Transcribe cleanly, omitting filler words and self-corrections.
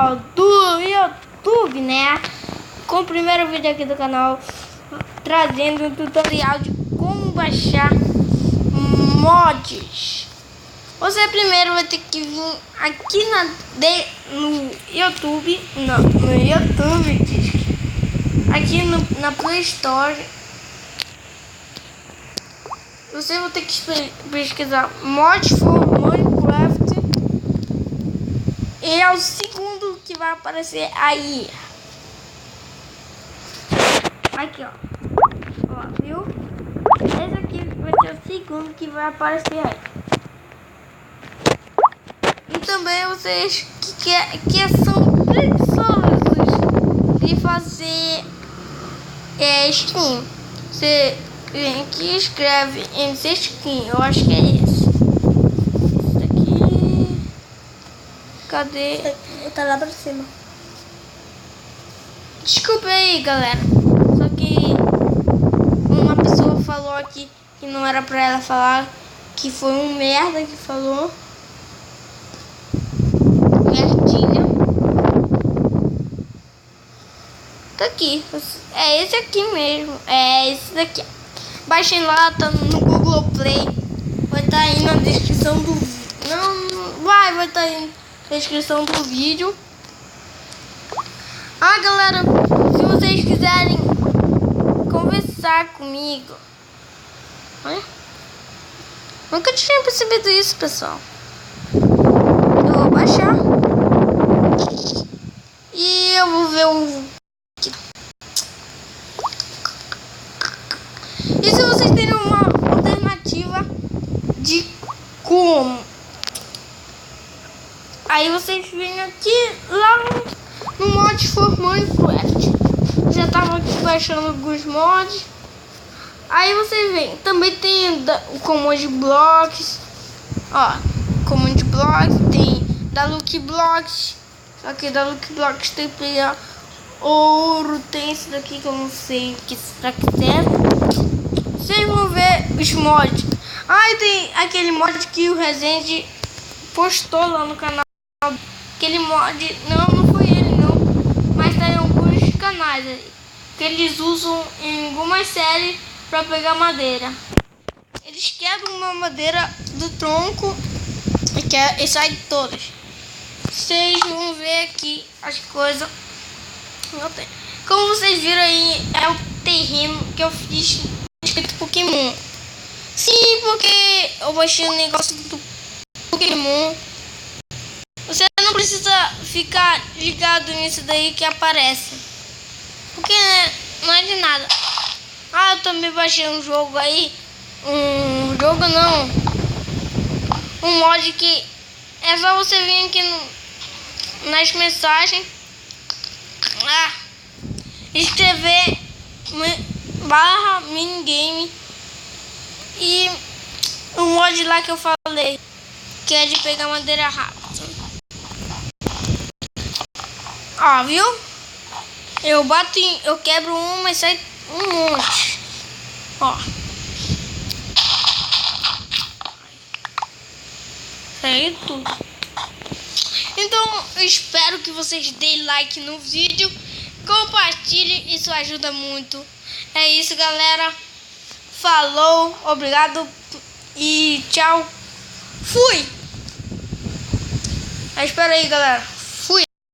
canal do YouTube, né? Com o primeiro vídeo aqui do canal, trazendo um tutorial de como baixar mods. Você primeiro vai ter que vir aqui no YouTube, aqui na Play Store. Você vai ter que pesquisar mod for Minecraft e é o segundo que vai aparecer aí. Aqui, ó, viu? Esse aqui vai ser o segundo que vai aparecer aí. E também vocês que são preguiçosos de fazer skin, você vem aqui e escreve MC Skin, eu acho que é esse. Esse daqui. Cadê? Tá lá pra cima. Desculpa aí, galera. Só que uma pessoa falou aqui que não era pra ela falar, que foi um merda que falou. Merdinha. Tá aqui. É esse aqui mesmo. É esse daqui. Baixem lá, tá no Google Play. Vai estar aí na descrição do vídeo. Não, vai estar aí na descrição do vídeo. Ah, galera, se vocês quiserem conversar comigo, olha, nunca tinha percebido isso, pessoal. Eu vou baixar e eu vou ver um. E se vocês têm uma alternativa de como, aí vocês vêm aqui lá no mod for Minecraft. Já tava aqui baixando alguns mods. Aí vocês veem, também tem o Command Blocks. Ó, Command Blocks, tem da Lucky Blocks. Aqui da Lucky Blocks tem que pegar ouro, tem esse daqui que eu não sei que pra que serve. Vocês vão ver os mods. Aí tem aquele mod que o Resende postou lá no canal. Aquele mod, não foi ele não, mas tá em alguns canais aí, que eles usam em algumas séries para pegar madeira. Eles quebram uma madeira do tronco e sai todas. Vocês vão ver aqui as coisas. Não tem. Como vocês viram aí, é o terreno que eu fiz escrito Pokémon. Sim, porque eu baixei o negócio do Pokémon. Você não precisa ficar ligado nisso daí que aparece, porque não é de nada. Ah, eu também baixei um jogo aí. Um mod que é só você vir aqui nas mensagens, escrever /minigame e o mod lá que eu falei, que é de pegar madeira rápido. Ó, viu? Eu quebro uma e sai um monte. Ó. Sai tudo. Então, eu espero que vocês deem like no vídeo. Compartilhe, isso ajuda muito. É isso, galera. Falou, obrigado e tchau. Fui. Espera aí, galera.